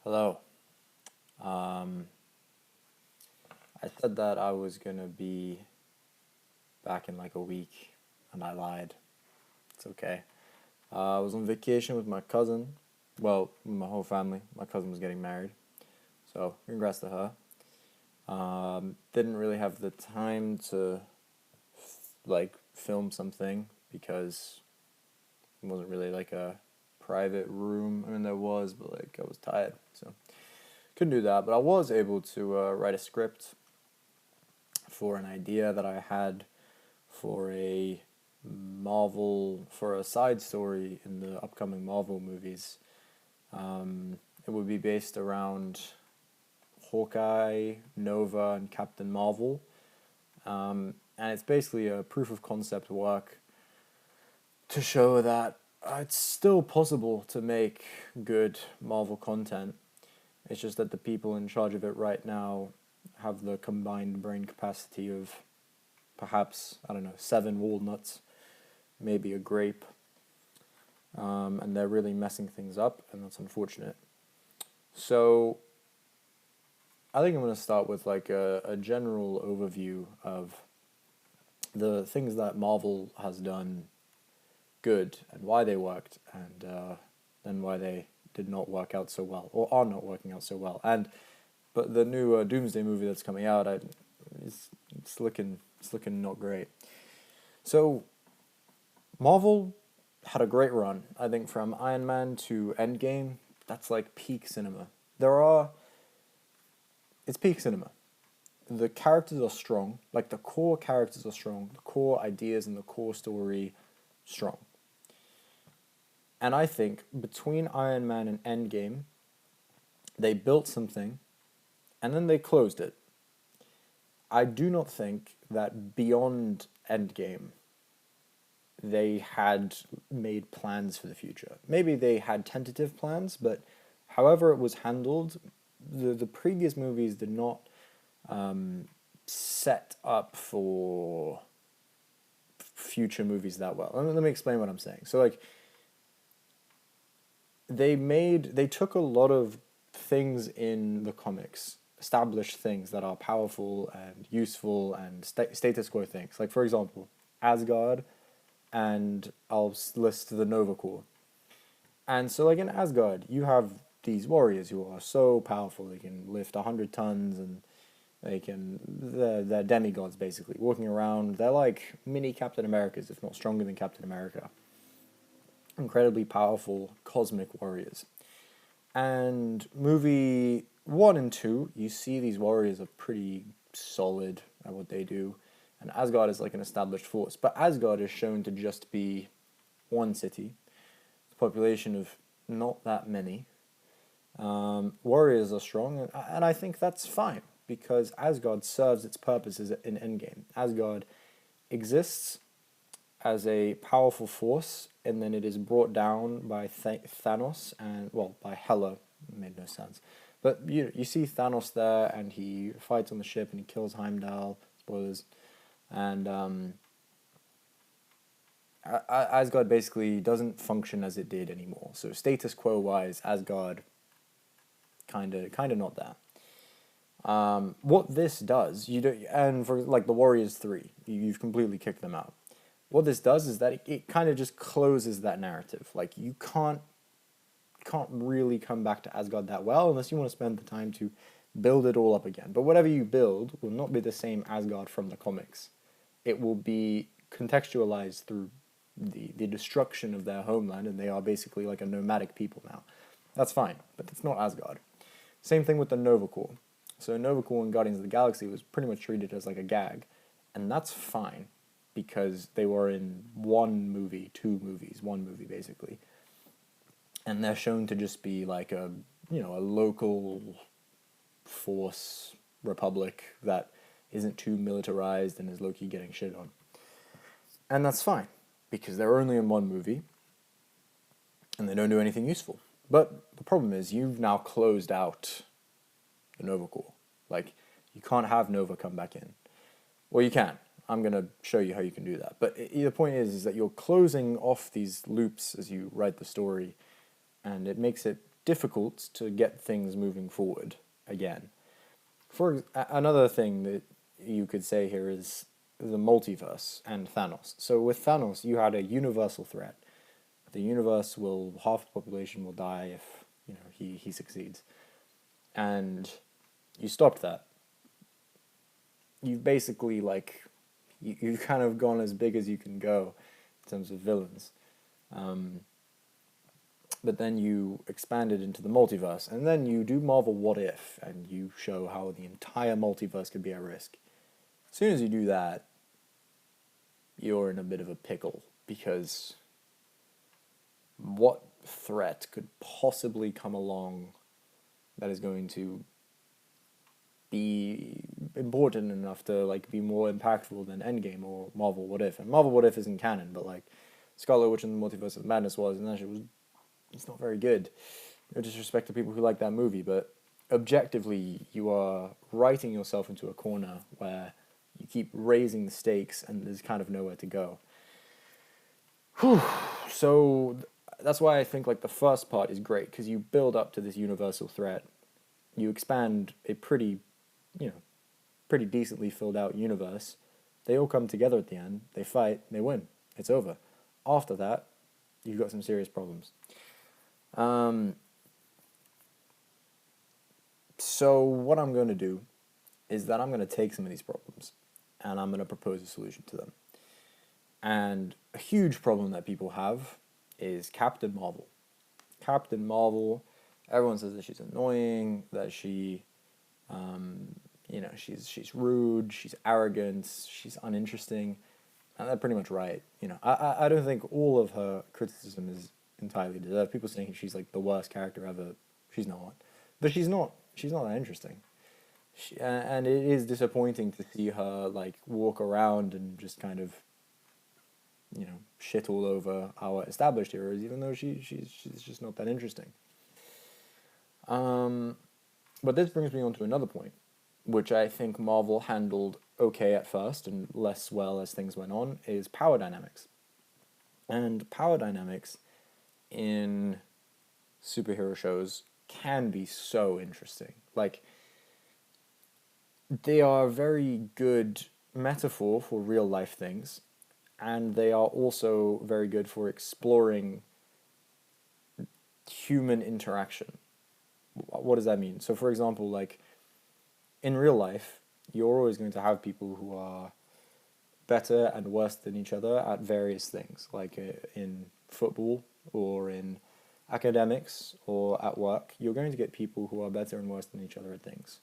Hello. Um, I said that I was gonna be back in like a week, and I lied. It's okay. I was on vacation with my cousin. Well, with my whole family. My cousin was getting married, so congrats to her. Didn't really have the time to like film something because it wasn't really like a private room. I mean, there was, but like I was tired, so couldn't do that. But I was able to write a script for an idea that I had for for a side story in the upcoming Marvel movies. It would be based around Hawkeye, Nova, and Captain Marvel. And it's basically a proof of concept work to show that it's still possible to make good Marvel content. It's just that the people in charge of it right now have the combined brain capacity of perhaps, I don't know, 7 walnuts, maybe a grape, and they're really messing things up, and that's unfortunate. So I think I'm going to start with like a general overview of the things that Marvel has done good and why they worked, and then why they did not work out so well or are not working out so well. And but the new Doomsday movie that's coming out, it's looking not great. So Marvel had a great run. I think from Iron Man to Endgame, that's like peak cinema. It's peak cinema. The characters are strong, like the core characters are strong, the core ideas and the core story strong. And I think between Iron Man and Endgame, they built something and then they closed it. I do not think that beyond Endgame they had made plans for the future. Maybe they had tentative plans, but however it was handled, the previous movies did not set up for future movies that well. Let me explain what I'm saying. So like they took a lot of things in the comics, established things that are powerful and useful and status quo things. Like for example, Asgard, and I'll list the Nova Corps. And so, like in Asgard, you have these warriors who are so powerful. They can lift 100 tons, and they're demigods basically walking around. They're like mini Captain Americas, if not stronger than Captain America. Incredibly powerful cosmic warriors. And movie 1 and 2, you see these warriors are pretty solid at what they do, and Asgard is like an established force. But Asgard is shown to just be one city, a population of not that many. Warriors are strong, and I think that's fine because Asgard serves its purposes in Endgame. Asgard exists as a powerful force, and then it is brought down by Thanos and well by Hela. It made no sense, but you see Thanos there, and he fights on the ship and he kills Heimdall. Spoilers, and Asgard basically doesn't function as it did anymore. So status quo wise, Asgard kind of not there. What this does, you do, and for like the Warriors 3, you've completely kicked them out. What this does is that it kind of just closes that narrative. Like you can't really come back to Asgard that well unless you want to spend the time to build it all up again. But whatever you build will not be the same Asgard from the comics. It will be contextualized through the destruction of their homeland, and they are basically like a nomadic people now. That's fine, but it's not Asgard. Same thing with the Nova Corps. So Nova Corps in Guardians of the Galaxy was pretty much treated as like a gag, and that's fine because they were in one movie, 2 movies, one movie basically, and they're shown to just be like a local force republic that isn't too militarized and is low-key getting shit on. And that's fine, because they're only in one movie, and they don't do anything useful. But the problem is, you've now closed out the Nova Corps. Like, you can't have Nova come back in. Well, you can. I'm going to show you how you can do that. But the point is that you're closing off these loops as you write the story, and it makes it difficult to get things moving forward again. Another thing that you could say here is the multiverse and Thanos. So with Thanos, you had a universal threat. The universe will half the population will die if he succeeds, and you stopped that. You've basically you've kind of gone as big as you can go in terms of villains. But then you expand it into the multiverse, and then you do Marvel What If, and you show how the entire multiverse could be at risk. As soon as you do that, you're in a bit of a pickle, because what threat could possibly come along that is going to be important enough to be more impactful than Endgame or Marvel What If? And Marvel What If isn't canon, but Scarlet Witch and the Multiverse of Madness was, and that shit was, it's not very good. No disrespect to people who like that movie, but objectively, you are writing yourself into a corner where you keep raising the stakes and there's kind of nowhere to go. Whew. So that's why I think the first part is great, because you build up to this universal threat. You expand a pretty decently filled out universe. They all come together at the end. They fight. They win. It's over. After that, you've got some serious problems. So what I'm going to do is that I'm going to take some of these problems and I'm going to propose a solution to them. And a huge problem that people have is Captain Marvel. Captain Marvel, everyone says that she's annoying, that she's rude, she's arrogant, she's uninteresting, and they're pretty much right. I don't think all of her criticism is entirely deserved. People saying she's the worst character ever. She's not, but she's not that interesting. And it is disappointing to see her walk around and just kind of shit all over our established heroes, even though she's just not that interesting. But this brings me on to another point, which I think Marvel handled okay at first and less well as things went on, is power dynamics. And power dynamics in superhero shows can be so interesting. They are a very good metaphor for real life things, and they are also very good for exploring human interaction. What does that mean? So, for example, in real life, you're always going to have people who are better and worse than each other at various things, in football or in academics or at work. You're going to get people who are better and worse than each other at things.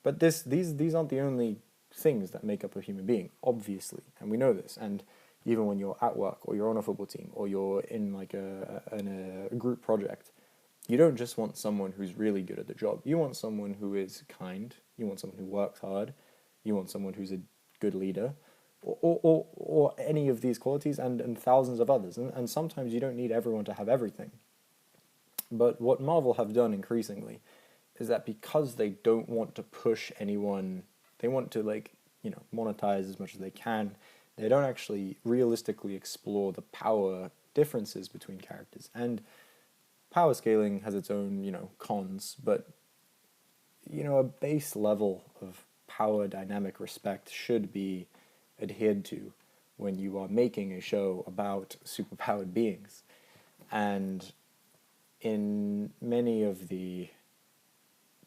But these aren't the only things that make up a human being, obviously, and we know this. And even when you're at work or you're on a football team or you're in a group project, you don't just want someone who's really good at the job. You want someone who is kind. You want someone who works hard. You want someone who's a good leader, or any of these qualities and thousands of others. And sometimes you don't need everyone to have everything. But what Marvel have done increasingly is that because they don't want to push anyone, they want to monetize as much as they can. They don't actually realistically explore the power differences between characters. And power scaling has its own, cons, but, a base level of power dynamic respect should be adhered to when you are making a show about superpowered beings. And in many of the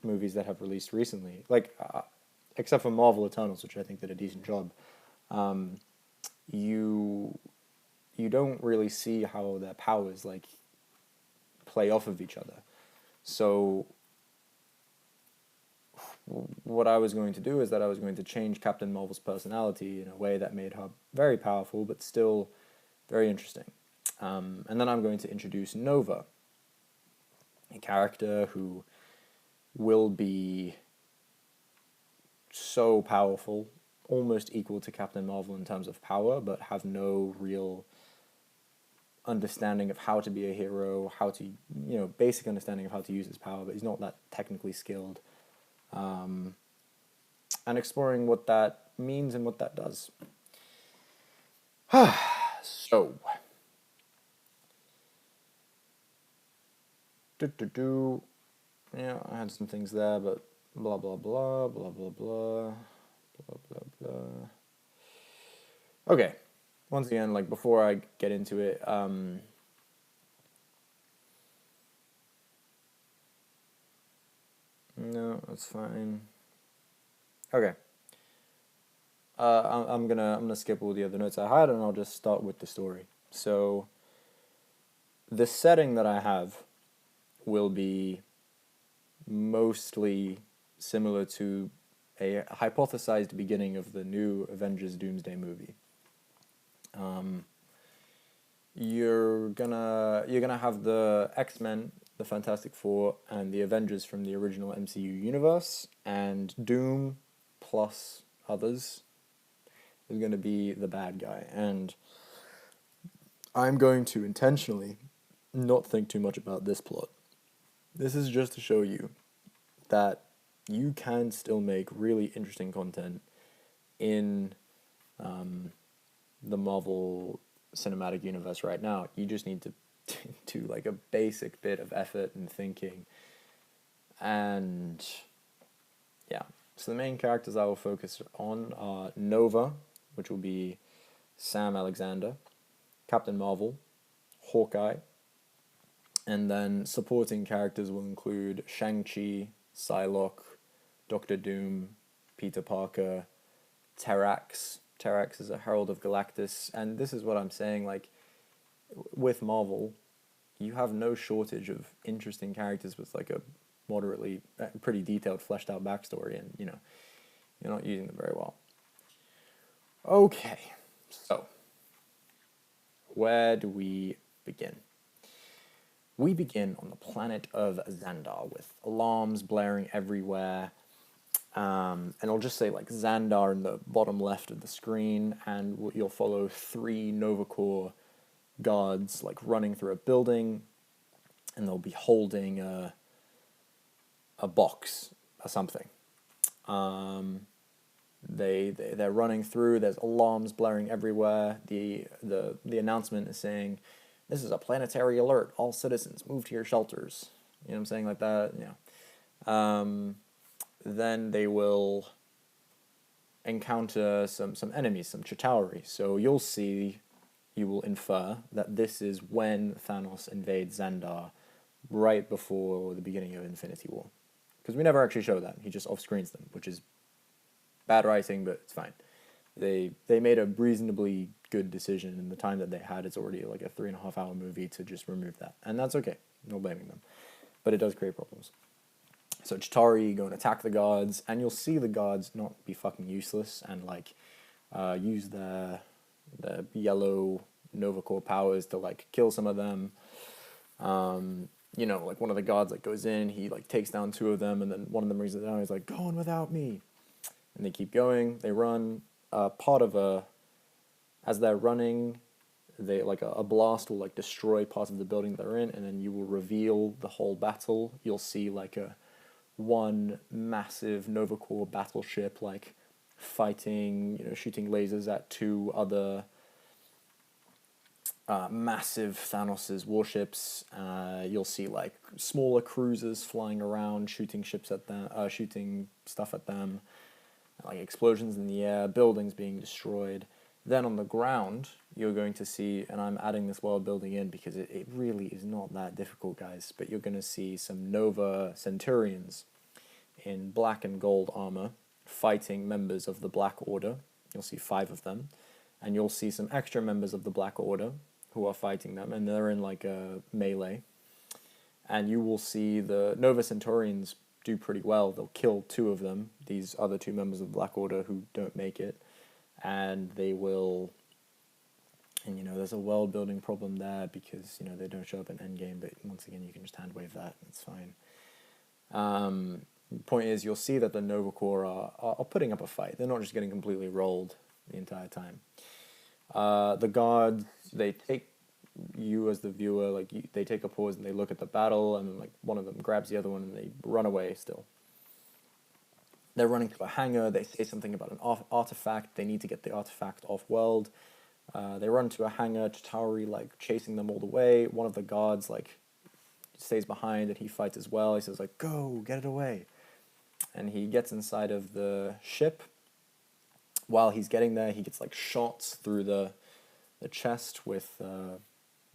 movies that have released recently, except for Marvel Eternals, which I think did a decent job, you don't really see how their powers play off of each other. So what I was going to do is that I was going to change Captain Marvel's personality in a way that made her very powerful but still very interesting. And then I'm going to introduce Nova, a character who will be so powerful, almost equal to Captain Marvel in terms of power, but have no real understanding of how to be a hero, how to, basic understanding of how to use his power, but he's not that technically skilled. And exploring what that means and what that does. So, Do. Yeah, I had some things there, but blah blah blah blah blah blah blah blah blah. Okay. Once again, like before I get into it, no, that's fine. Okay. I'm gonna skip all the other notes I had, and I'll just start with the story. So the setting that I have will be mostly similar to a hypothesized beginning of the new Avengers Doomsday movie. Um, you're gonna have the X-Men, the Fantastic Four, and the Avengers from the original MCU universe, and Doom plus others is gonna be the bad guy. And I'm going to intentionally not think too much about this plot. This is just to show you that you can still make really interesting content in um, the Marvel Cinematic Universe right now. You just need to do like a basic bit of effort and thinking. And yeah, so the main characters I will focus on are Nova, which will be Sam Alexander, Captain Marvel, Hawkeye, and then supporting characters will include Shang-Chi, Psylocke, Doctor Doom, Peter Parker, Terrax. Terrax is a Herald of Galactus, and this is what I'm saying, like, with Marvel, you have no shortage of interesting characters with, like, a moderately, pretty detailed, fleshed out backstory, and, you're not using them very well. Okay, so, where do we begin? We begin on the planet of Xandar with alarms blaring everywhere. And I'll just say like Xandar in the bottom left of the screen, and you'll follow 3 Nova Corps guards like running through a building, and they'll be holding a box or something. They're running through. There's alarms blaring everywhere. The announcement is saying, "This is a planetary alert. All citizens move to your shelters." You know what I'm saying, like that. Yeah. Then they will encounter some enemies, some Chitauri. So you will infer that this is when Thanos invades Xandar, right before the beginning of Infinity War. Because we never actually show that. He just off-screens them, which is bad writing, but it's fine. They made a reasonably good decision in the time that they had. It's already like a 3.5 hour movie to just remove that. And that's okay. No blaming them. But it does create problems. So Chitauri go and attack the guards, and you'll see the guards not be fucking useless and like use their yellow Nova Corps powers to like kill some of them. Like one of the guards like goes in, he like takes down 2 of them, and then one of them brings it down. He's like, "Go on without me," and they keep going. They run. As they're running, they like a blast will like destroy part of the building they're in, and then you will reveal the whole battle. You'll see like one massive Nova Corps battleship like fighting, shooting lasers at 2 other massive Thanos' warships. You'll see like smaller cruisers flying around, shooting ships at them, shooting stuff at them, like explosions in the air, buildings being destroyed. Then on the ground, you're going to see, and I'm adding this world building in because it really is not that difficult, guys, but you're going to see some Nova Centurions in black and gold armor fighting members of the Black Order. You'll see 5 of them. And you'll see some extra members of the Black Order who are fighting them, and they're in like a melee. And you will see the Nova Centurions do pretty well. They'll kill 2 of them, these other 2 members of the Black Order who don't make it. And they will, and there's a world building problem there because they don't show up in Endgame, but once again you can just hand wave that, it's fine. Point is, you'll see that the Nova Corps are putting up a fight. They're not just getting completely rolled the entire time. The guards, they take you as the viewer, like they take a pause and they look at the battle, and then like one of them grabs the other one and they run away still. They're running to a hangar. They say something about an artifact. They need to get the artifact off-world. They run to a hangar. Chitauri like chasing them all the way. One of the guards like stays behind and he fights as well. He says like, "Go, get it away," and he gets inside of the ship. While he's getting there, he gets like shots through the chest with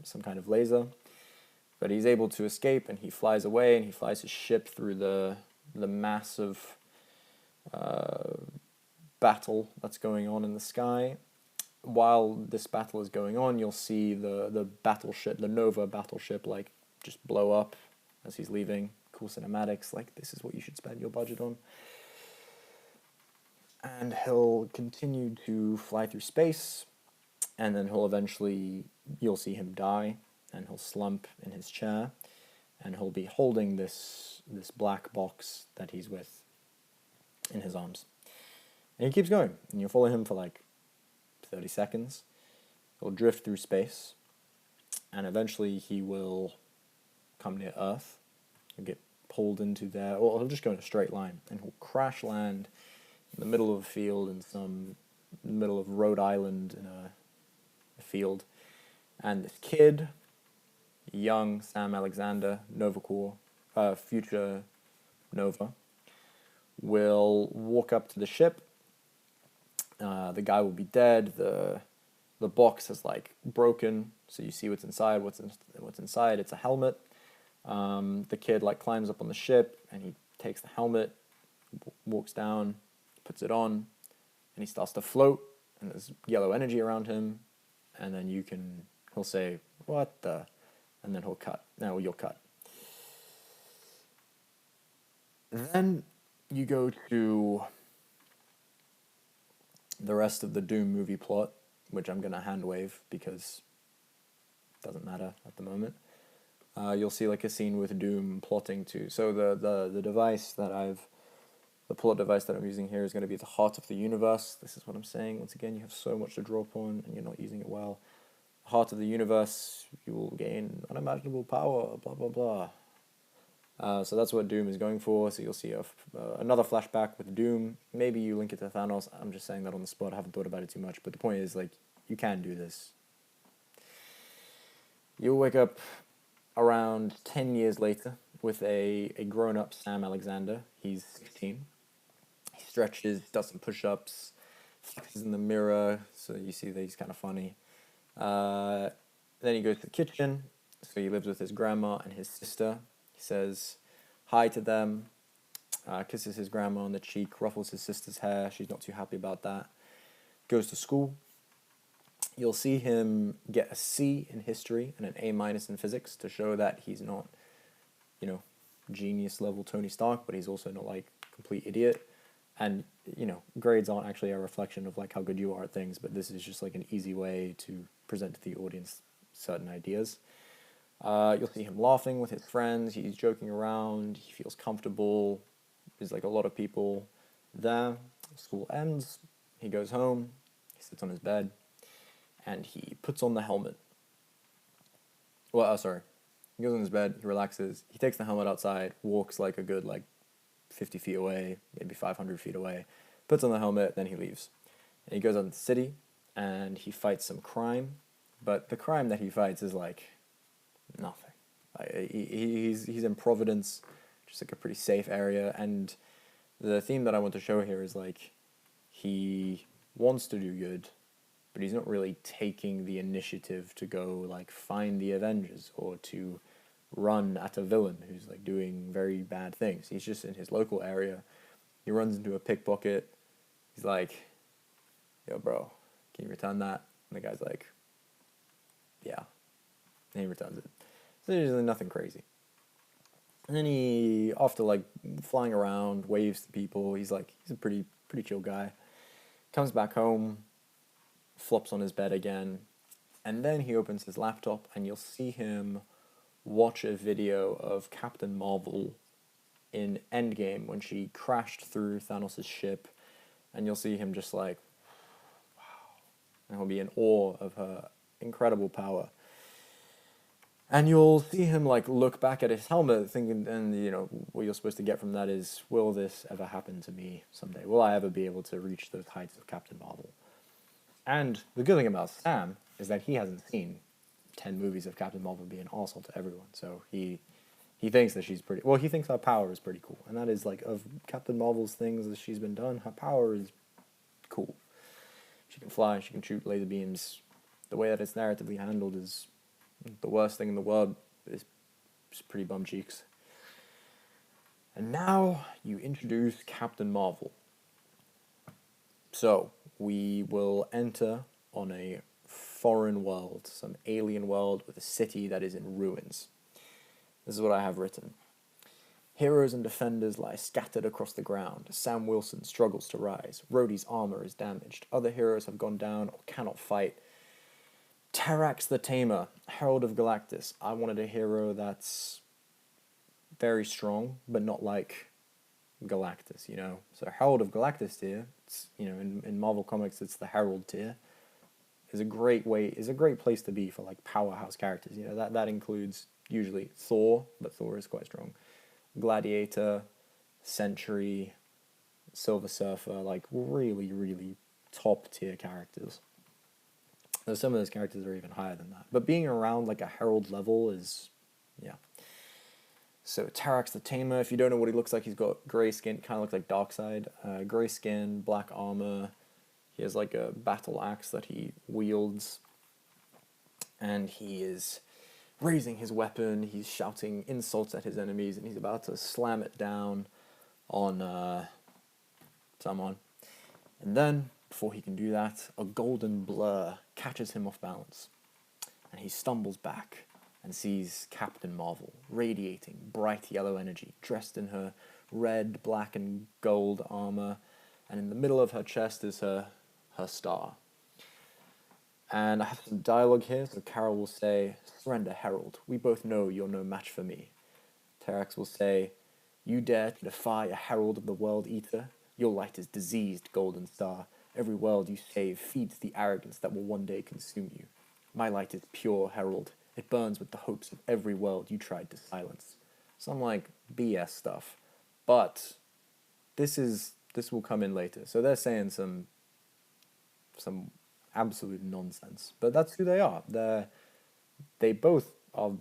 some kind of laser, but he's able to escape and he flies away and he flies his ship through the massive battle that's going on in the sky. While this battle is going on, you'll see the battleship, the Nova battleship, like just blow up as he's leaving. Cool cinematics. Like, this is what you should spend your budget on. And he'll continue to fly through space, and then you'll see him die, and he'll slump in his chair, and he'll be holding this black box that he's with in his arms. And he keeps going, and you'll follow him for like 30 seconds. He'll drift through space, and eventually he will come near Earth. He'll get pulled into there, or he'll just go in a straight line, and he'll crash land in the middle of a field in the middle of Rhode Island in a field. And this kid, young Sam Alexander, Nova Corps, future Nova, will walk up to the ship. The guy will be dead. The box has like broken, so you see what's inside. What's inside? It's a helmet. The kid like climbs up on the ship and he takes the helmet, walks down, puts it on, and he starts to float. And there's yellow energy around him, and then he'll say, "What the?" And then he'll cut. Now you'll cut. Then you go to the rest of the Doom movie plot, which I'm going to hand wave because it doesn't matter at the moment. You'll see like a scene with Doom plotting to... So the plot device that I'm using here is going to be the heart of the universe. This is what I'm saying. Once again, you have so much to draw upon and you're not using it well. Heart of the universe, you will gain unimaginable power, blah, blah, blah. So that's what Doom is going for. So you'll see another flashback with Doom. Maybe you link it to Thanos. I'm just saying that on the spot. I haven't thought about it too much. But the point is, like, you can do this. You'll wake up around 10 years later with a grown-up Sam Alexander. He's 16. He stretches, does some push-ups, flexes in the mirror. So you see that he's kind of funny. Then he goes to the kitchen. So he lives with his grandma and his sister. He says hi to them, kisses his grandma on the cheek, ruffles his sister's hair. She's not too happy about that. Goes to school. You'll see him get a C in history and an A- in physics to show that he's not, genius level Tony Stark, but he's also not like complete idiot. And, grades aren't actually a reflection of like how good you are at things, but this is just like an easy way to present to the audience certain ideas. You'll see him laughing with his friends. He's joking around. He feels comfortable. There's like a lot of people there. School ends. He goes home. He sits on his bed. And he puts on the helmet. He goes on his bed. He relaxes. He takes the helmet outside. Walks like a good 50 feet away. Maybe 500 feet away. Puts on the helmet. Then he leaves. And he goes out in the city. And he fights some crime. But the crime that he fights is like... nothing. He's in Providence, just like a pretty safe area, and the theme that I want to show here is like he wants to do good, but he's not really taking the initiative to go like find the Avengers or to run at a villain who's like doing very bad things. He's just in his local area. He runs into a pickpocket. He's like, "Yo, bro, can you return that?" And the guy's like, "Yeah." And he returns it. So there's usually nothing crazy. And then he, after like flying around, waves to people. He's a pretty chill guy. Comes back home, flops on his bed again, and then he opens his laptop and you'll see him watch a video of Captain Marvel in Endgame when she crashed through Thanos' ship, and you'll see him just like, wow. And he'll be in awe of her incredible power. And you'll see him like look back at his helmet thinking, and what you're supposed to get from that is, will this ever happen to me someday? Will I ever be able to reach those heights of Captain Marvel? And the good thing about Sam is that he hasn't seen 10 movies of Captain Marvel being an arsehole to everyone. So he he thinks that she's pretty. Well, he thinks her power is pretty cool, and that is like of Captain Marvel's things that she's been done. Her power is cool. She can fly. She can shoot laser beams. The way that it's narratively handled is the worst thing in the world. It's pretty bum cheeks. And now you introduce Captain Marvel. So we will enter on a foreign world, some alien world with a city that is in ruins. This is what I have written. Heroes and defenders lie scattered across the ground. Sam Wilson struggles to rise. Rhodey's armor is damaged. Other heroes have gone down or cannot fight. Terrax the Tamer, Herald of Galactus. I wanted a hero that's very strong, but not like Galactus, you know. So Herald of Galactus tier, it's, you know, in Marvel Comics it's the Herald tier. Is a great place to be for like powerhouse characters. You know, that includes usually Thor, but Thor is quite strong. Gladiator, Sentry, Silver Surfer, like really, really top tier characters. Though some of those characters are even higher than that. But being around like a Herald level is, yeah. So Terrax the Tamer, if you don't know what he looks like, he's got grey skin, kind of looks like Darkseid. Grey skin, black armor. He has like a battle axe that he wields. And he is raising his weapon, he's shouting insults at his enemies, and he's about to slam it down on someone. And then, before he can do that, a golden blur catches him off balance. And he stumbles back and sees Captain Marvel, radiating bright yellow energy, dressed in her red, black, and gold armor. And in the middle of her chest is her star. And I have some dialogue here, so Carol will say, "Surrender, Herald. We both know you're no match for me." Terrax will say, "You dare to defy a Herald of the World Eater? Your light is diseased, Golden Star. Every world you save feeds the arrogance that will one day consume you. My light is pure, Herald. It burns with the hopes of every world you tried to silence." Some like BS stuff. But this will come in later. So they're saying some absolute nonsense. But that's who they are. They both are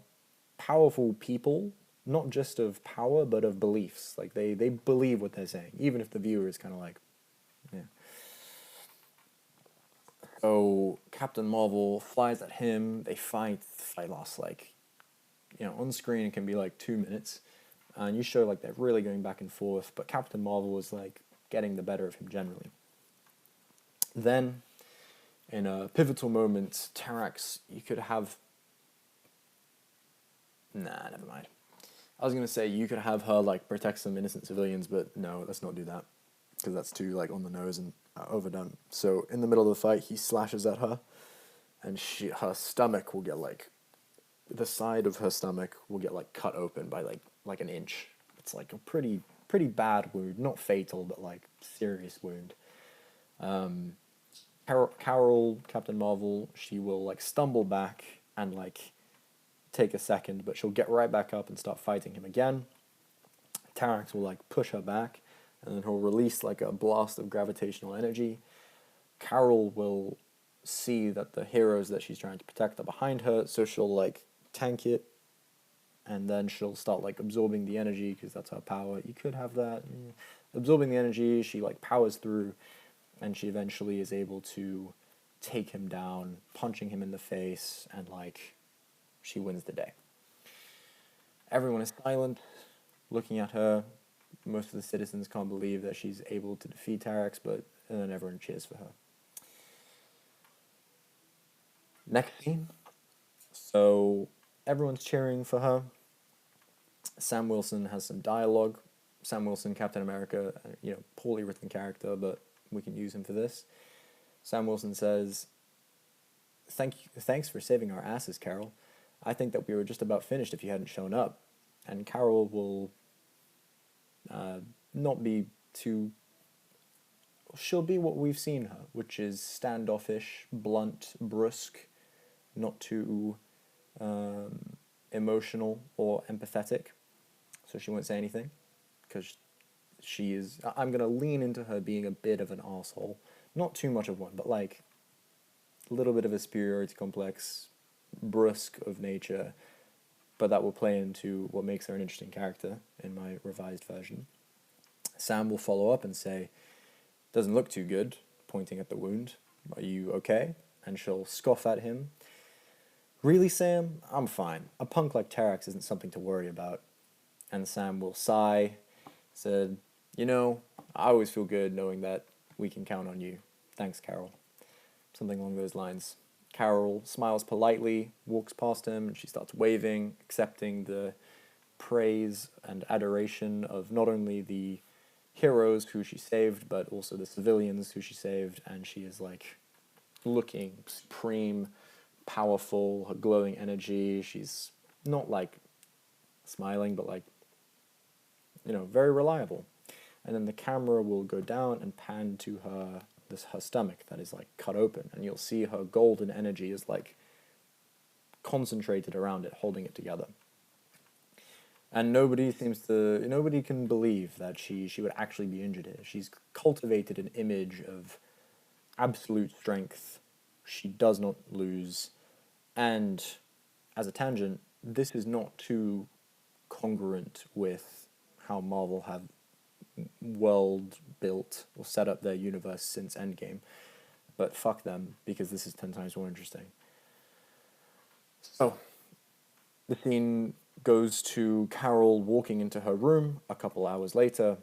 powerful people, not just of power, but of beliefs. Like they believe what they're saying, even if the viewer is kind of like, yeah. So Captain Marvel flies at him. They fight. The fight lasts like, you know, on screen it can be like 2 minutes, and you show like they're really going back and forth. But Captain Marvel is like getting the better of him generally. Then, in a pivotal moment, Terrax, you could have... Nah, never mind. I was going to say you could have her, like, protect some innocent civilians, but no, let's not do that. Because that's too, like, on the nose and overdone. So, in the middle of the fight, he slashes at her, and her stomach will get, like... The side of her stomach will get, like, cut open by, like an inch. It's, like, a pretty bad wound. Not fatal, but, like, serious wound. Carol, Captain Marvel, she will like stumble back and like take a second, but she'll get right back up and start fighting him again. Terrax will like push her back, and then he'll release like a blast of gravitational energy. Carol will see that the heroes that she's trying to protect are behind her, so she'll like tank it, and then she'll start like absorbing the energy because that's her power. You could have that. Absorbing the energy, she like powers through, and she eventually is able to take him down, punching him in the face, and like she wins the day. Everyone is silent, looking at her. Most of the citizens can't believe that she's able to defeat Terrax, but then everyone cheers for her. Next scene. So everyone's cheering for her. Sam Wilson has some dialogue. Sam Wilson, Captain America, you know, poorly written character, but we can use him for this. Sam Wilson says, Thanks for saving our asses, Carol. I think that we were just about finished if you hadn't shown up." And Carol will not be too... She'll be what we've seen her, which is standoffish, blunt, brusque, not too emotional or empathetic. So she won't say anything, because she is... I'm going to lean into her being a bit of an arsehole. Not too much of one, but like a little bit of a superiority complex, brusque of nature, but that will play into what makes her an interesting character in my revised version. Sam will follow up and say, "Doesn't look too good," pointing at the wound. "Are you okay?" And she'll scoff at him. "Really, Sam? I'm fine. A punk like Terex isn't something to worry about." And Sam will sigh, said, "You know, I always feel good knowing that we can count on you. Thanks, Carol." Something along those lines. Carol smiles politely, walks past him, and she starts waving, accepting the praise and adoration of not only the heroes who she saved, but also the civilians who she saved, and she is like looking supreme, powerful, her glowing energy. She's not like smiling, but like, very reliable. And then the camera will go down and pan to her stomach that is like cut open, and you'll see her golden energy is like concentrated around it, holding it together. And nobody can believe that she would actually be injured here. She's cultivated an image of absolute strength. She does not lose. And as a tangent, this is not too congruent with how Marvel have world built or set up their universe since Endgame. But fuck them, because this is 10 times more interesting. So, the scene goes to Carol walking into her room a couple hours later.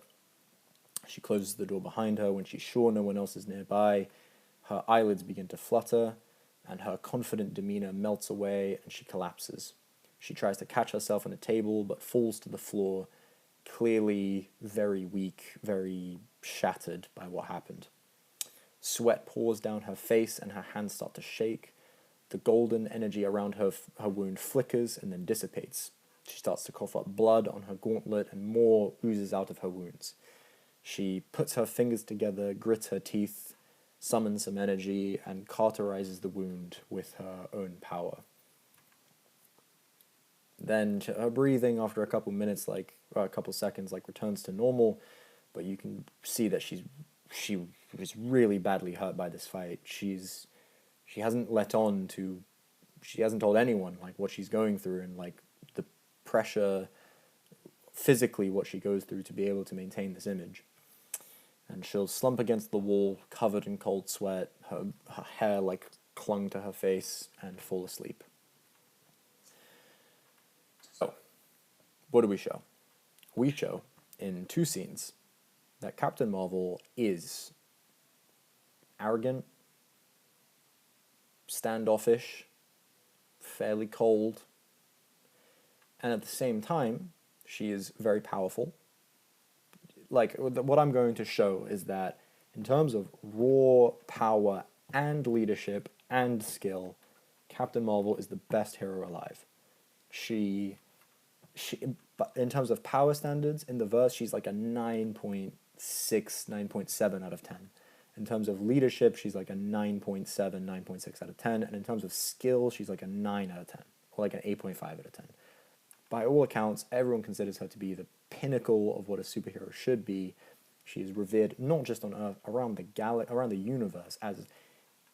She closes the door behind her when she's sure no one else is nearby. Her eyelids begin to flutter, and her confident demeanor melts away, and she collapses. She tries to catch herself on a table, but falls to the floor, clearly very weak, very shattered by what happened. Sweat pours down her face, and her hands start to shake. The golden energy around her wound flickers and then dissipates. She starts to cough up blood on her gauntlet, and more oozes out of her wounds. She puts her fingers together, grits her teeth, summons some energy, and cauterizes the wound with her own power. Then her breathing, after a couple minutes, a couple seconds, returns to normal, but you can see that she was really badly hurt by this fight. She hasn't she hasn't told anyone what she's going through, and the pressure physically what she goes through to be able to maintain this image. And she'll slump against the wall, covered in cold sweat, her hair clung to her face, and fall asleep. So, what do we show? We show, in 2 scenes, that Captain Marvel is arrogant, standoffish, fairly cold, and at the same time, she is very powerful. What I'm going to show is that in terms of raw power and leadership and skill, Captain Marvel is the best hero alive. But in terms of power standards, in the verse, she's like a 9.6, 9.7 out of 10. In terms of leadership, she's like a 9.7, 9.6 out of 10. And in terms of skill, she's like a 9 out of 10, or like an 8.5 out of 10. By all accounts, everyone considers her to be the pinnacle of what a superhero should be. She is revered not just on Earth, around the universe, as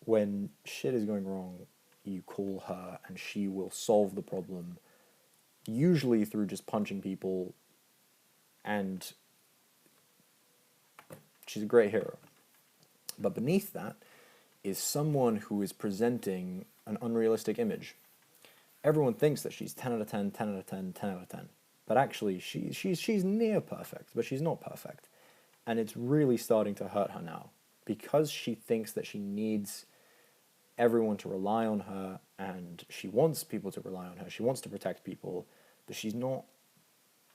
when shit is going wrong, you call her and she will solve the problem, usually through just punching people, and she's a great hero. But beneath that is someone who is presenting an unrealistic image. Everyone thinks that she's 10 out of 10, 10 out of 10, 10 out of 10. But actually, she's near perfect, but she's not perfect. And it's really starting to hurt her now, because she thinks that she needs everyone to rely on her, and she wants people to rely on her. She wants to protect people, but she's not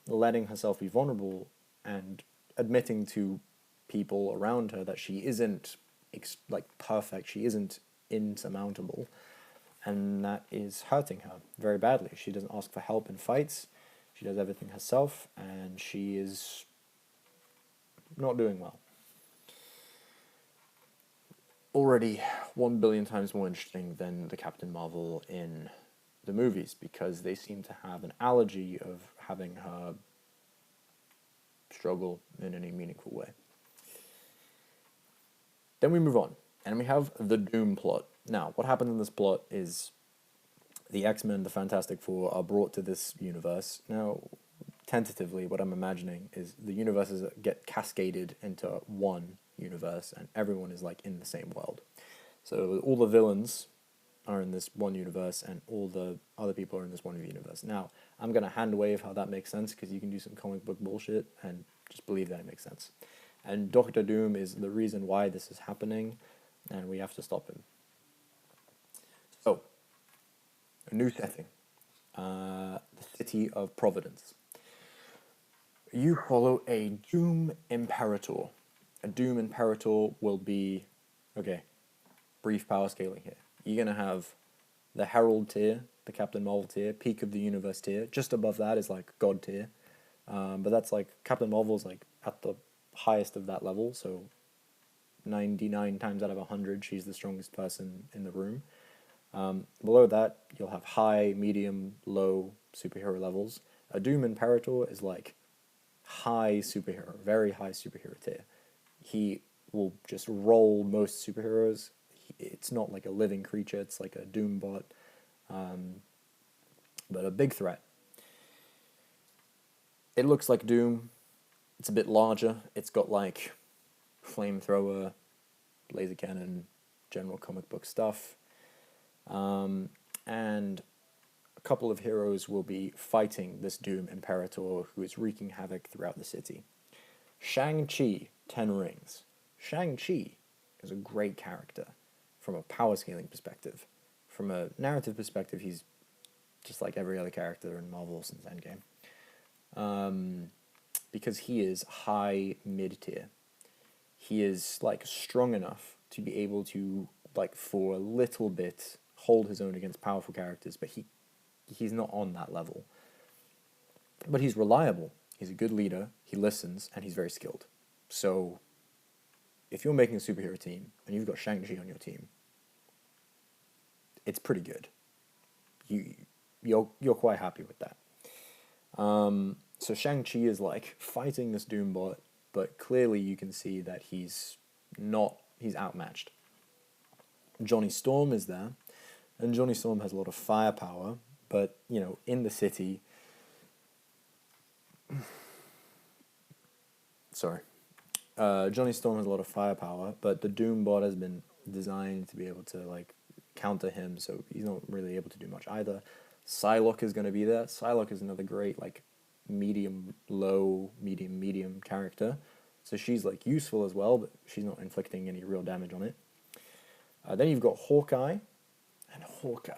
letting herself be vulnerable and admitting to people around her that she isn't perfect, she isn't insurmountable. And that is hurting her very badly. She doesn't ask for help in fights. She does everything herself, and she is not doing well. Already 1 billion times more interesting than the Captain Marvel in the movies, because they seem to have an allergy of having her struggle in any meaningful way. Then we move on, and we have the Doom plot. Now, what happens in this plot is The X-Men, the Fantastic Four are brought to this universe. Now, tentatively, what I'm imagining is the universes get cascaded into one universe, and everyone is like in the same world. So all the villains are in this one universe, and all the other people are in this one universe. Now, I'm gonna hand wave how that makes sense because you can do some comic book bullshit and just believe that it makes sense. And Doctor Doom is the reason why this is happening, and we have to stop him. So, a new setting, the city of Providence. You follow a Doom Imperator. A Doom Imperator will be, okay, brief power scaling here. You're going to have the Herald tier, the Captain Marvel tier, Peak of the Universe tier. Just above that is like God tier. But that's like, Captain Marvel's like at the highest of that level, so 99 times out of 100, she's the strongest person in the room. Below that, you'll have high, medium, low superhero levels. A Doom Imperator is like high superhero, very high superhero tier. He will just roll most superheroes. It's not like a living creature, it's like a Doom bot, but a big threat. It looks like Doom. It's a bit larger. It's got like flamethrower, laser cannon, general comic book stuff. And a couple of heroes will be fighting this Doom Imperator who is wreaking havoc throughout the city. Shang-Chi, 10 Rings. Shang-Chi is a great character from a power scaling perspective. From a narrative perspective, he's just like every other character in Marvel since Endgame. Because he is high mid-tier. He is like strong enough to be able to, like, for a little bit hold his own against powerful characters, but he's not on that level. But he's reliable. He's a good leader. He listens, and he's very skilled. So, if you're making a superhero team and you've got Shang-Chi on your team, it's pretty good. You're quite happy with that. So Shang-Chi is like fighting this Doombot, but clearly you can see that he's outmatched. Johnny Storm is there, and Johnny Storm has a lot of firepower, but, in the city... Sorry. Johnny Storm has a lot of firepower, but the Doombot has been designed to be able to, like, counter him, so he's not really able to do much either. Psylocke is going to be there. Psylocke is another great, like, medium-low, medium character. So she's, like, useful as well, but she's not inflicting any real damage on it. Then you've got Hawkeye. And Hawkeye.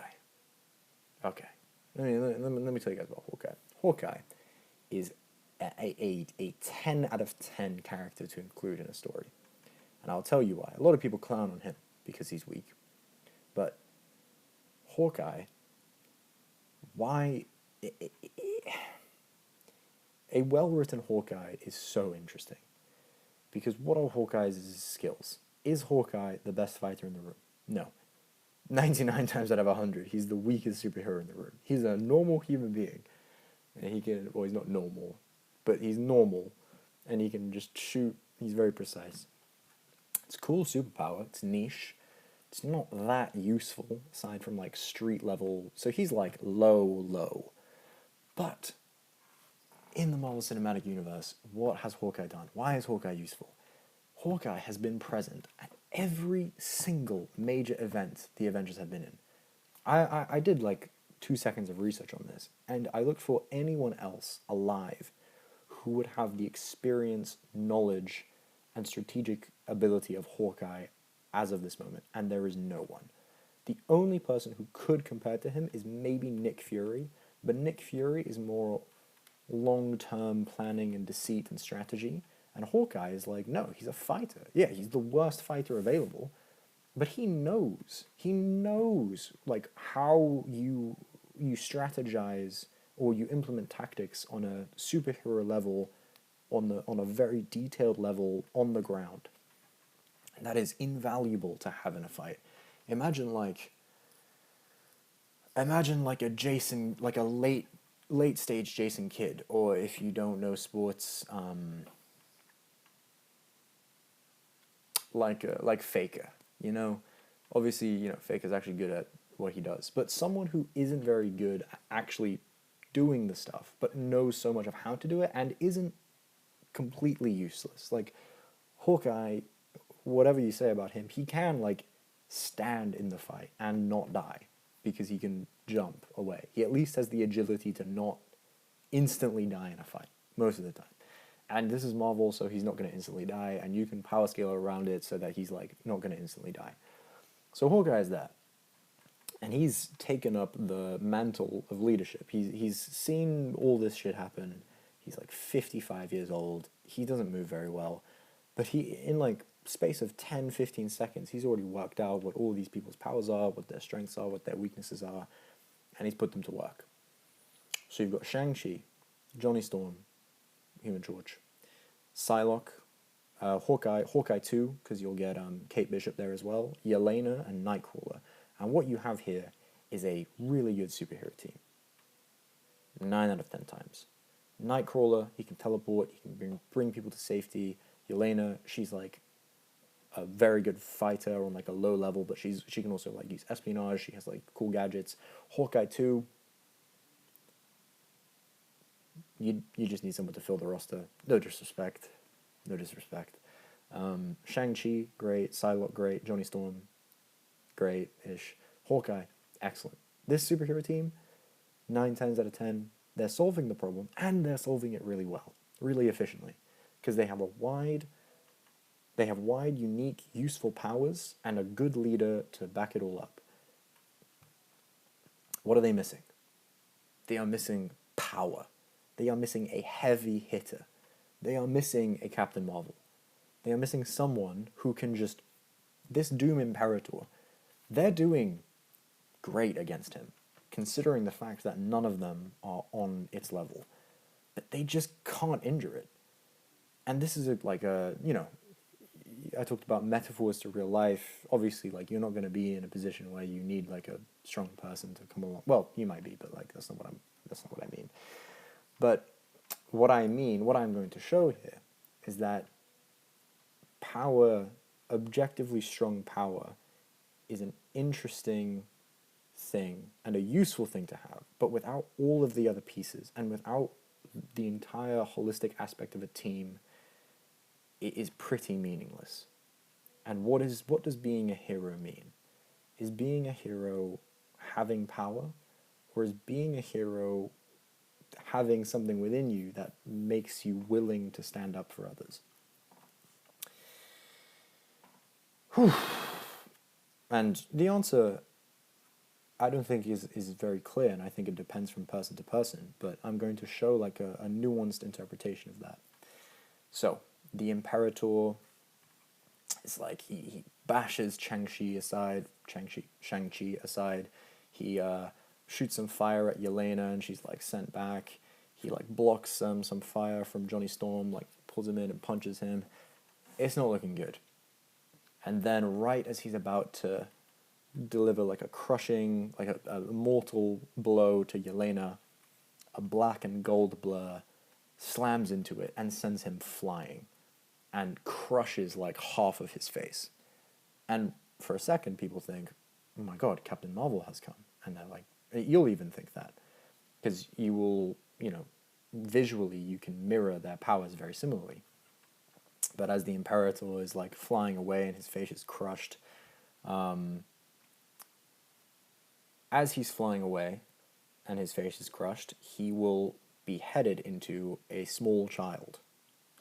Okay. Let me tell you guys about Hawkeye. Hawkeye is a 10 out of 10 character to include in a story. And I'll tell you why. A lot of people clown on him because he's weak. But Hawkeye, why... A well-written Hawkeye is so interesting. Because what are Hawkeye's skills? Is Hawkeye the best fighter in the room? No. 99 times out of 100, he's the weakest superhero in the room. He's a normal human being. And he's not normal, but he's normal. And he can just shoot. He's very precise. It's a cool superpower. It's niche. It's not that useful, aside from, like, street level. So he's, like, low. But in the Marvel Cinematic Universe, what has Hawkeye done? Why is Hawkeye useful? Hawkeye has been present at every single major event the Avengers have been in. I did like 2 seconds of research on this, and I looked for anyone else alive who would have the experience, knowledge, and strategic ability of Hawkeye as of this moment, and there is no one. The only person who could compare to him is maybe Nick Fury, but Nick Fury is more long-term planning and deceit and strategy, and Hawkeye is like, no, he's a fighter. Yeah, he's the worst fighter available, but he knows, like, how you strategize or you implement tactics on a superhero level, on a very detailed level on the ground. And that is invaluable to have in a fight. Imagine like a Jason, like a late stage Jason Kidd, or if you don't know sports, like Faker. Obviously, Faker's actually good at what he does. But someone who isn't very good at actually doing the stuff, but knows so much of how to do it and isn't completely useless. Like Hawkeye, whatever you say about him, he can like stand in the fight and not die because he can jump away. He at least has the agility to not instantly die in a fight most of the time. And this is Marvel, so he's not going to instantly die, and you can power scale around it so that he's like not going to instantly die. So Hawkeye is that, and he's taken up the mantle of leadership. He's seen all this shit happen. He's like 55 years old. He doesn't move very well, but he in like space of 10, 15 seconds, he's already worked out what all these people's powers are, what their strengths are, what their weaknesses are, and he's put them to work. So you've got Shang-Chi, Johnny Storm, Human Torch, Psylocke, Hawkeye 2, because you'll get Kate Bishop there as well, Yelena, and Nightcrawler. And what you have here is a really good superhero team. 9 out of 10 times. Nightcrawler, he can teleport, he can bring people to safety. Yelena, she's like a very good fighter on like a low level, but she can also like use espionage, she has like cool gadgets. Hawkeye 2, you just need someone to fill the roster. No disrespect. Shang-Chi, great. Psylocke, great. Johnny Storm, great-ish. Hawkeye, excellent. This superhero team, 9 times out of 10, they're solving the problem, and they're solving it really well, really efficiently, because they have wide, unique, useful powers, and a good leader to back it all up. What are they missing? They are missing power. They are missing a heavy hitter. They are missing a Captain Marvel. They are missing someone who can just... This Doom Imperator, they're doing great against him, considering the fact that none of them are on its level. But they just can't injure it. And this is I talked about metaphors to real life. Obviously, like, you're not going to be in a position where you need like a strong person to come along. Well, you might be, but like that's not what I mean. But what I'm going to show here is that power, objectively strong power, is an interesting thing and a useful thing to have, but without all of the other pieces and without the entire holistic aspect of a team, it is pretty meaningless. And what does being a hero mean? Is being a hero having power, or is being a hero having something within you that makes you willing to stand up for others? Whew. And the answer, I don't think is very clear, and I think it depends from person to person, but I'm going to show like a nuanced interpretation of that. So, the Imperator is like, he bashes Shang-Chi aside, he shoots some fire at Yelena, and she's like sent back. He like blocks some fire from Johnny Storm, like pulls him in and punches him. It's not looking good. And then right as he's about to deliver like a crushing, like a mortal blow to Yelena, a black and gold blur slams into it and sends him flying and crushes like half of his face. And for a second, people think, oh my god, Captain Marvel has come. And they're like, you'll even think that. Because you will, visually you can mirror their powers very similarly. But as the Imperator is like flying away and his face is crushed, as he's flying away and his face is crushed, he will be headed into a small child.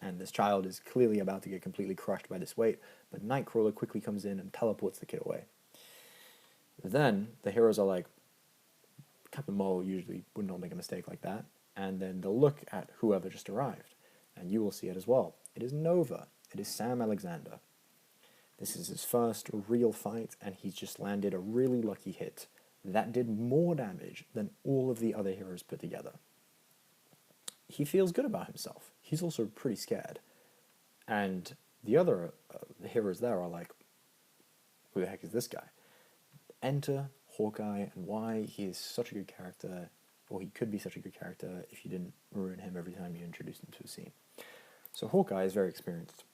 And this child is clearly about to get completely crushed by this weight, but Nightcrawler quickly comes in and teleports the kid away. Then the heroes are like, Captain Marvel usually would not make a mistake like that, and then they'll look at whoever just arrived, and you will see it as well. It is Nova. It is Sam Alexander. This is his first real fight, and he's just landed a really lucky hit that did more damage than all of the other heroes put together. He feels good about himself. He's also pretty scared. And the other heroes there are like, who the heck is this guy? Enter Hawkeye, and why he is such a good character, or he could be such a good character if you didn't ruin him every time you introduced him to a scene. So Hawkeye is very experienced.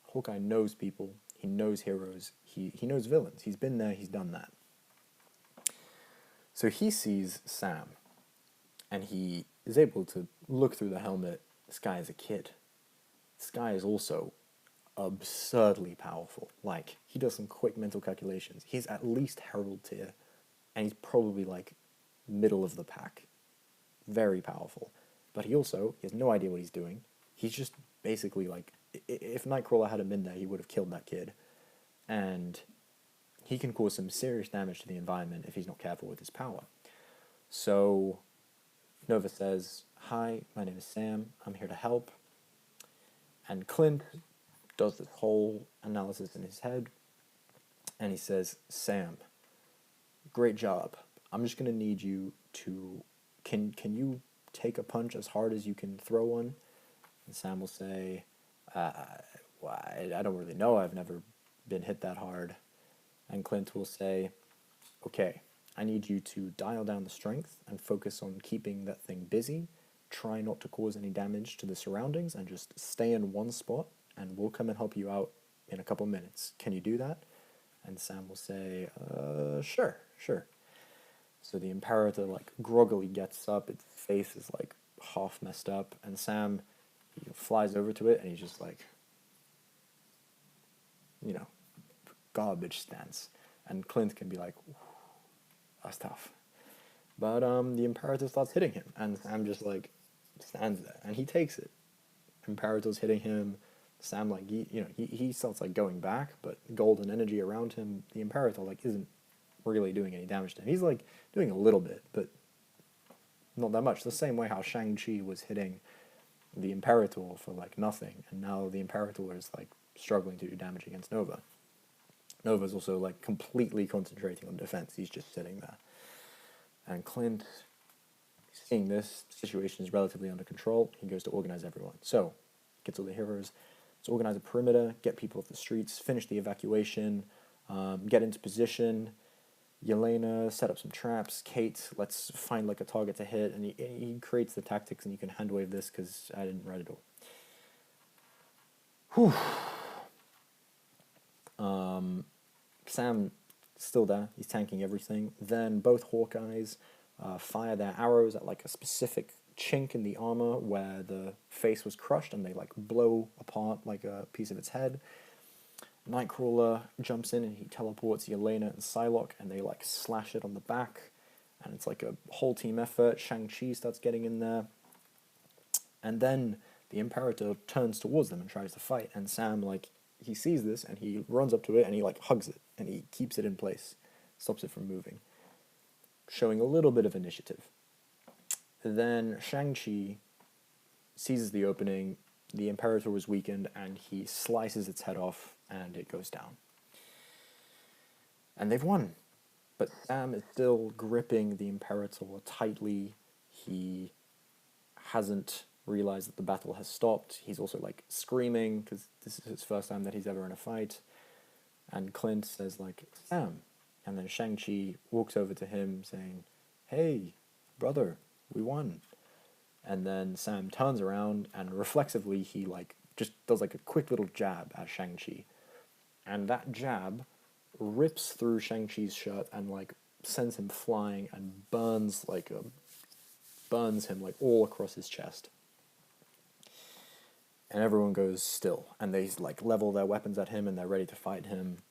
Hawkeye knows people, he knows heroes, he knows villains. He's been there, he's done that. So he sees Sam, and he is able to look through the helmet. This guy is a kid. This guy is also absurdly powerful. Like, he does some quick mental calculations. He's at least Herald tier, and he's probably like middle of the pack. Very powerful. But he has no idea what he's doing. He's just basically like, if Nightcrawler had him in there, he would have killed that kid. And he can cause some serious damage to the environment if he's not careful with his power. So Nova says, "Hi, my name is Sam. I'm here to help." And Clint does this whole analysis in his head, and he says, "Sam, great job. I'm just gonna need you to can you take a punch as hard as you can throw one?" And Sam will say, well, I don't really know. I've never been hit that hard." And Clint will say, "Okay, I need you to dial down the strength and focus on keeping that thing busy. Try not to cause any damage to the surroundings and just stay in one spot, and we'll come and help you out in a couple minutes. Can you do that?" And Sam will say, sure. So the Imperator, like, groggily gets up. Its face is, like, half messed up. And Sam, he flies over to it, and he's just like, garbage stance. And Clint can be like, that's tough. But the Imperator starts hitting him, and Sam just, like, stands there. And he takes it. Imperator's hitting him. Sam, like, he starts, like, going back, but golden energy around him, the Imperator, like, isn't really doing any damage to him. He's, like, doing a little bit, but not that much. The same way how Shang-Chi was hitting the Imperator for, like, nothing, and now the Imperator is, like, struggling to do damage against Nova. Nova's also, like, completely concentrating on defense. He's just sitting there. And Clint, seeing this situation is relatively under control, he goes to organize everyone. So, gets all the heroes to organize a perimeter, get people off the streets, finish the evacuation, get into position. Yelena, set up some traps. Kate, let's find, like, a target to hit. And he creates the tactics, and you can hand wave this because I didn't write it all. Whew. Sam still there. He's tanking everything. Then both Hawkeyes fire their arrows at, like, a specific chink in the armor where the face was crushed, and they, like, blow apart, like, a piece of its head. Nightcrawler jumps in and he teleports Yelena and Psylocke, and they, like, slash it on the back, and it's like a whole team effort. Shang-Chi starts getting in there, and then the Imperator turns towards them and tries to fight, and Sam, like, he sees this and he runs up to it and he, like, hugs it and he keeps it in place, stops it from moving, showing a little bit of initiative. Then Shang-Chi seizes the opening. The Imperator was weakened, and he slices its head off, and it goes down. And they've won. But Sam is still gripping the Imperator tightly. He hasn't realized that the battle has stopped. He's also, like, screaming, because this is his first time that he's ever in a fight. And Clint says, like, "Sam." And then Shang-Chi walks over to him saying, "Hey, brother, we won." And then Sam turns around, and reflexively he, like, just does, like, a quick little jab at Shang-Chi. And that jab rips through Shang-Chi's shirt and, like, sends him flying and burns him, like, all across his chest. And everyone goes still, and they, like, level their weapons at him, and they're ready to fight him.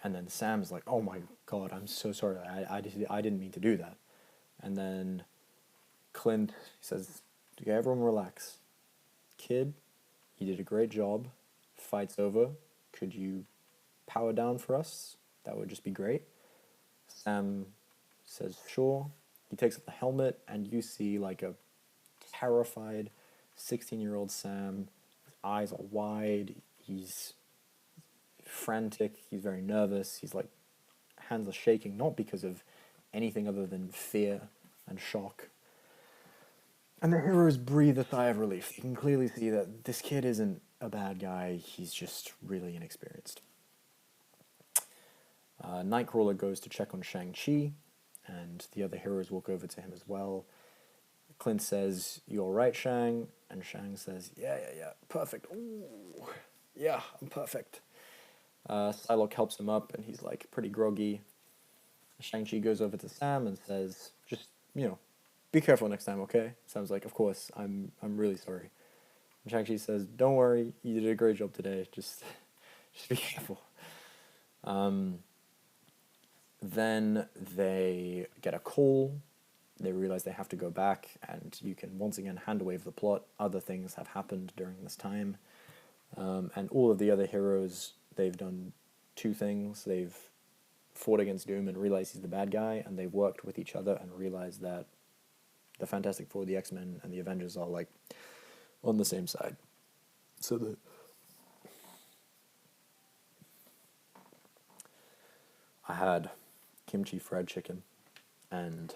And then Sam's like, "Oh my god, I'm so sorry, I didn't mean to do that." And then Clint says, "Okay, everyone relax. Kid, you did a great job. Fight's over. Could you power down for us? That would just be great." Sam says, "Sure." He takes off the helmet, and you see, like, a terrified 16-year-old Sam. His eyes are wide. He's frantic. He's very nervous. He's, like, hands are shaking, not because of anything other than fear and shock. And the heroes breathe a sigh of relief. You can clearly see that this kid isn't a bad guy. He's just really inexperienced. Nightcrawler goes to check on Shang-Chi, and the other heroes walk over to him as well. Clint says, "You all right, Shang?" And Shang says, Yeah, perfect. Ooh, yeah, I'm perfect." Psylocke helps him up, and he's, like, pretty groggy. Shang-Chi goes over to Sam and says, just, be careful next time, okay? Sam's like, of course, I'm really sorry. And Shang-Chi says, don't worry, you did a great job today, just be careful. Then they get a call. They realize they have to go back, and you can once again hand wave the plot. Other things have happened during this time. And all of the other heroes, they've done two things. They've fought against Doom and realized he's the bad guy, and they've worked with each other and realized that the Fantastic Four, the X-Men, and the Avengers are, like, on the same side. So I had kimchi fried chicken and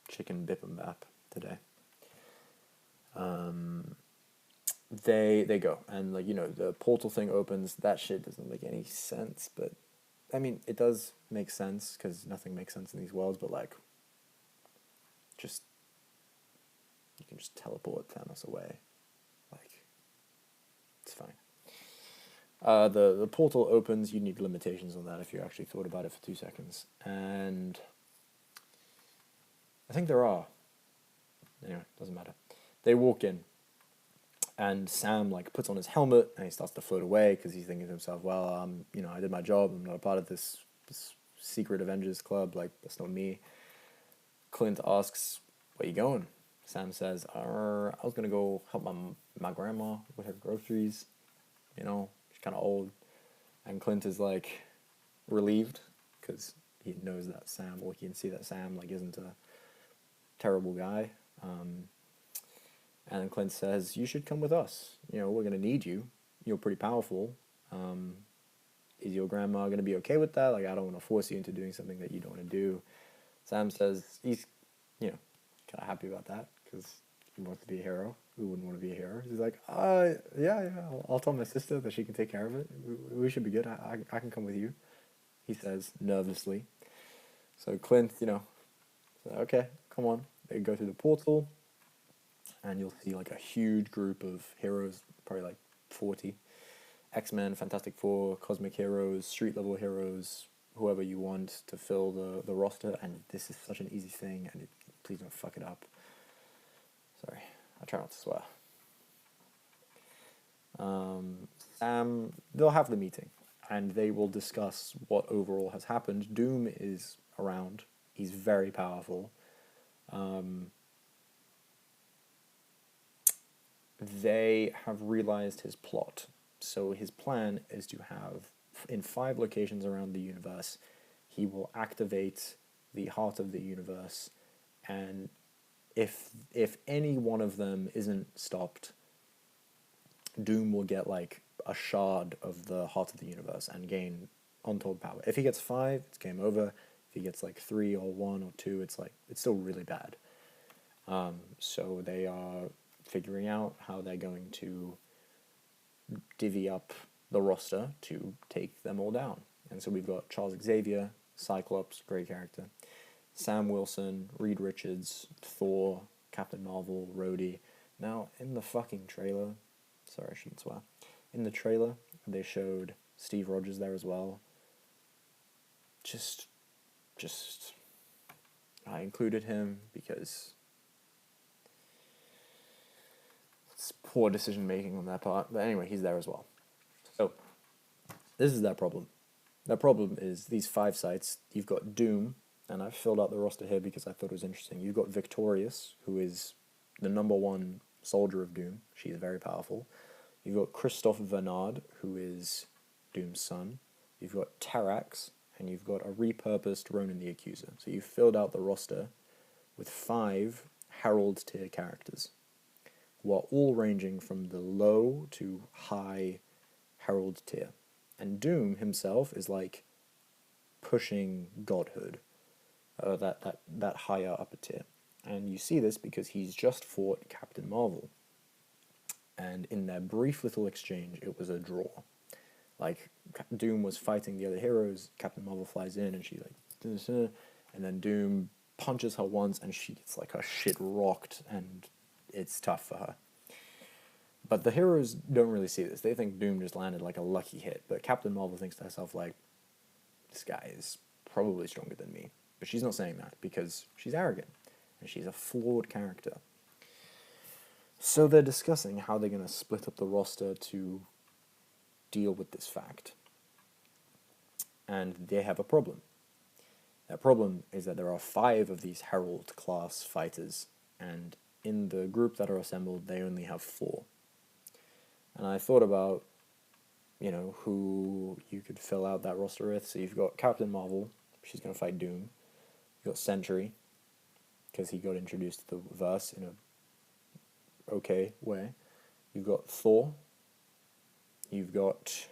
chicken bibimbap today. They go, and, like, the portal thing opens. That shit doesn't make any sense, but I mean, it does make sense because nothing makes sense in these worlds. But, like, just you can just teleport Thanos away, like, it's fine. The portal opens. You need limitations on that if you actually thought about it for 2 seconds, and I think there are. Anyway, doesn't matter. They walk in, and Sam, like, puts on his helmet and he starts to float away because he's thinking to himself, well, I did my job. I'm not a part of this secret Avengers club. Like, that's not me. Clint asks, where you going? Sam says, I was gonna go help my grandma with her groceries. She's kind of old. And Clint is, like, relieved because he knows that Sam, or he can see that Sam, like, isn't a terrible guy. And Clint says, you should come with us. We're going to need you. You're pretty powerful. Is your grandma going to be okay with that? Like, I don't want to force you into doing something that you don't want to do. Sam says he's, kind of happy about that because he wants to be a hero. Who wouldn't want to be a hero? He's like, yeah, I'll tell my sister that she can take care of it. We should be good. I can come with you, he says nervously. So Clint, says, okay, come on. They go through the portal. And you'll see, like, a huge group of heroes, probably like 40. X-Men, Fantastic Four, Cosmic Heroes, Street Level Heroes, whoever you want to fill the roster. And this is such an easy thing, and please don't fuck it up. Sorry, I try not to swear. Sam, they'll have the meeting, and they will discuss what overall has happened. Doom is around. He's very powerful. They have realized his plot. So his plan is to have, in 5 locations around the universe, he will activate the heart of the universe, and if any one of them isn't stopped, Doom will get, like, a shard of the heart of the universe and gain untold power. If he gets 5, it's game over. If he gets, like, 3 or 1 or 2, it's still really bad. So they are figuring out how they're going to divvy up the roster to take them all down. And so we've got Charles Xavier, Cyclops, great character, Sam Wilson, Reed Richards, Thor, Captain Marvel, Rhodey. Now, in the fucking trailer, sorry, I shouldn't swear, in the trailer, they showed Steve Rogers there as well. Just, I included him because it's poor decision making on their part. But anyway, he's there as well. So, this is their problem. Their problem is these 5 sites. You've got Doom, and I've filled out the roster here because I thought it was interesting. You've got Victorious, who is the number 1 soldier of Doom. She's very powerful. You've got Christophe Bernard, who is Doom's son. You've got Terrax, and you've got a repurposed Ronan the Accuser. So you've filled out the roster with 5 Herald tier characters, who are all ranging from the low to high Herald tier. And Doom himself is, like, pushing godhood, that higher upper tier. And you see this because he's just fought Captain Marvel. And in their brief little exchange, it was a draw. Like, Doom was fighting the other heroes, Captain Marvel flies in, and she, like, and then Doom punches her once, and she gets, like, her shit rocked, and it's tough for her. But the heroes don't really see this. They think Doom just landed like a lucky hit. But Captain Marvel thinks to herself, like, this guy is probably stronger than me. But she's not saying that because she's arrogant and she's a flawed character. So they're discussing how they're going to split up the roster to deal with this fact. And they have a problem. That problem is that there are 5 of these Herald class fighters, and in the group that are assembled, they only have 4. And I thought about, who you could fill out that roster with. So you've got Captain Marvel, she's going to fight Doom. You've got Sentry, because he got introduced to the verse in a okay way. You've got Thor. You've got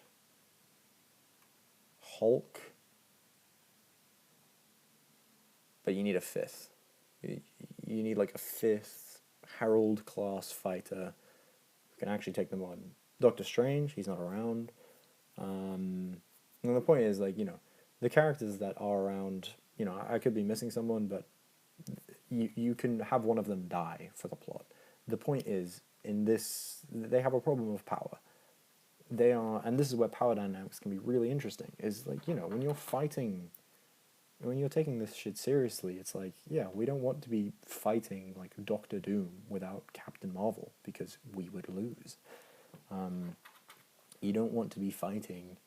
Hulk. But you need a 5th. You need like a 5th Herald class fighter who can actually take them on. Doctor Strange, he's not around. And the point is, like, the characters that are around, I could be missing someone, but you can have one of them die for the plot. The point is, in this, they have a problem of power. They are, and this is where power dynamics can be really interesting, is like, when you're fighting, when you're taking this shit seriously, it's like, yeah, we don't want to be fighting like Doctor Doom without Captain Marvel because we would lose. You don't want to be fighting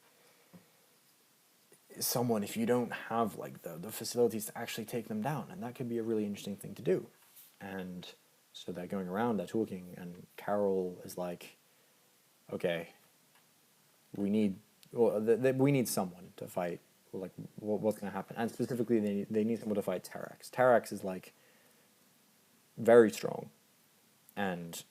someone if you don't have like the facilities to actually take them down, and that could be a really interesting thing to do. And so they're going around, they're talking, and Carol is like, okay, we need someone to fight. Like, what's going to happen? And specifically, they need someone to fight Terax. Terax is like very strong, and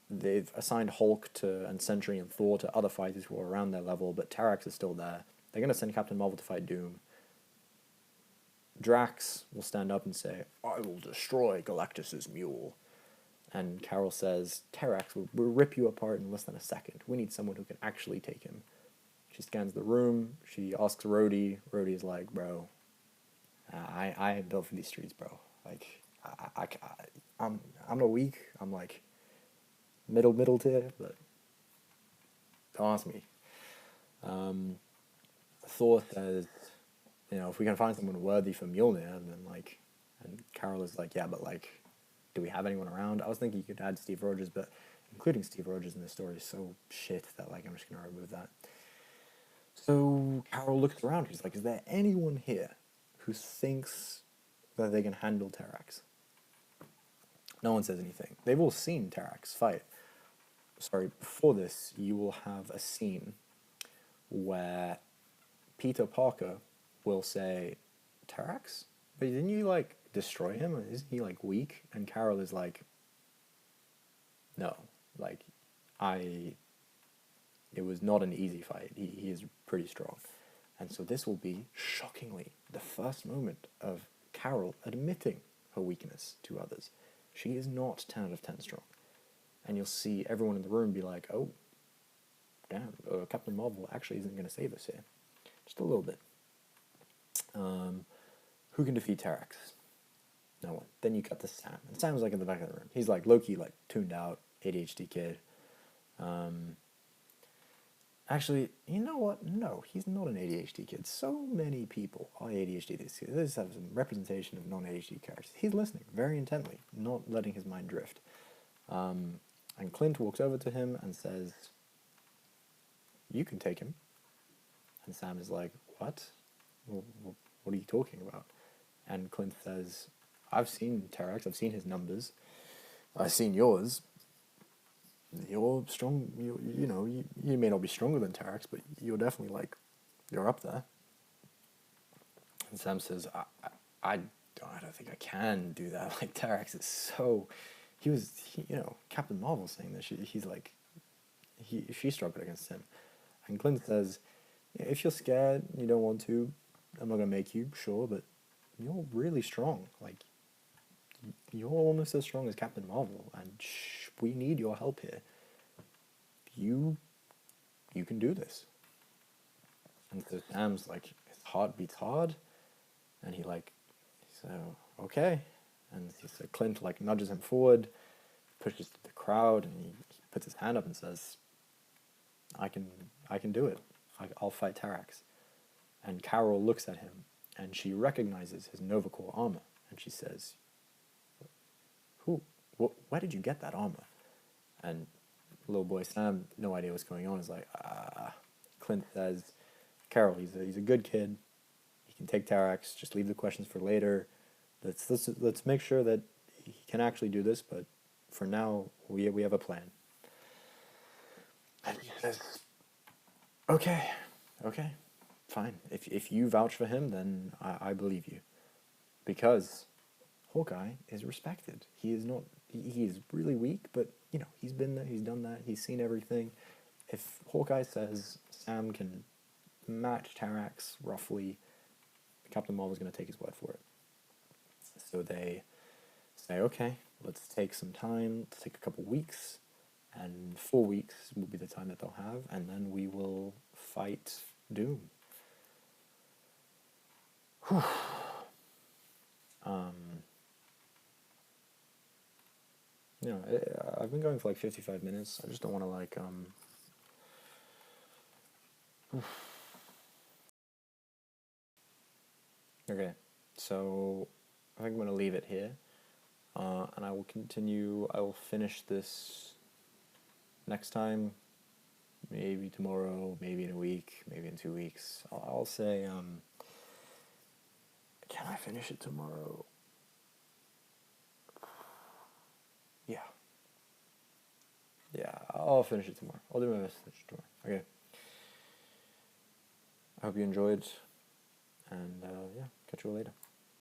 they've assigned Hulk and Sentry and Thor to other fighters who are around their level, but Terax is still there. They're going to send Captain Marvel to fight Doom. Drax will stand up and say, I will destroy Galactus's mule. And Carol says, Terax will rip you apart in less than a second. We need someone who can actually take him. She scans the room. She asks Rhodey. Rhodey's like, bro, I ain't built for these streets, bro. Like, I'm not weak. I'm like middle tier, but don't ask me. Thor says, if we can find someone worthy for Mjolnir, then like, and Carol is like, yeah, but like, do we have anyone around? I was thinking you could add Steve Rogers, but including Steve Rogers in this story is so shit that like I'm just gonna remove that. So Carol looks around. She's like, is there anyone here who thinks that they can handle Terax? No one says anything. They've all seen Terax fight. Sorry, before this, you will have a scene where Peter Parker will say, Terax? But didn't you, like, destroy him? Isn't he, like, weak? And Carol is like, no. Like, it was not an easy fight. He is pretty strong. And so this will be, shockingly, the first moment of Carol admitting her weakness to others. She is not 10 out of 10 strong. And you'll see everyone in the room be like, oh, damn, Captain Marvel actually isn't going to save us here. Just a little bit. Who can defeat Terax? No one. Then you cut to Sam. And Sam's like in the back of the room. He's like low-key, like tuned out, ADHD kid. Actually, you know what? No, he's not an ADHD kid. So many people are ADHD. This has some representation of non-ADHD characters. He's listening very intently, not letting his mind drift. And Clint walks over to him and says, you can take him. And Sam is like, what? What are you talking about? And Clint says, I've seen Terax, I've seen his numbers, I've seen yours. You're strong, you may not be stronger than Terax, but you're definitely like, you're up there. And Sam says, I don't think I can do that. Like, Terax is so, Captain Marvel saying that he's like, she struggled against him. And Clint says, if you're scared, you don't want to, I'm not going to make you, sure, but you're really strong. Like, you're almost as strong as Captain Marvel, and we need your help here. You can do this. And so Sam's like, his heart beats hard, and so, okay. And so Clint like nudges him forward, pushes to the crowd, and he puts his hand up and says, I can do it. I'll fight Tarax. And Carol looks at him, and she recognizes his Nova Corps armor, and she says, where did you get that armor? And little boy Sam, no idea what's going on, is like, Clint says, Carol, he's a good kid. He can take Tarax. Just leave the questions for later. Let's make sure that he can actually do this. But for now, we have a plan. And he says, okay, fine. If you vouch for him, then I believe you, because Hawkeye is respected. He is not. He is really weak, but he's been there. He's done that. He's seen everything. If Hawkeye says Sam can match Tarax roughly, Captain Marvel's going to take his word for it. So they say, okay, let's take some time. Let's take a couple weeks, and 4 weeks will be the time that they'll have, and then we will fight Doom. Whew. I've been going for like 55 minutes. I just don't want to Okay, so I think I'm going to leave it here, and I will continue. I will finish this next time, maybe tomorrow, maybe in a week, maybe in 2 weeks. I'll say, can I finish it tomorrow? Yeah, I'll finish it tomorrow. I'll do my best to finish it tomorrow. Okay. I hope you enjoyed, and catch you all later.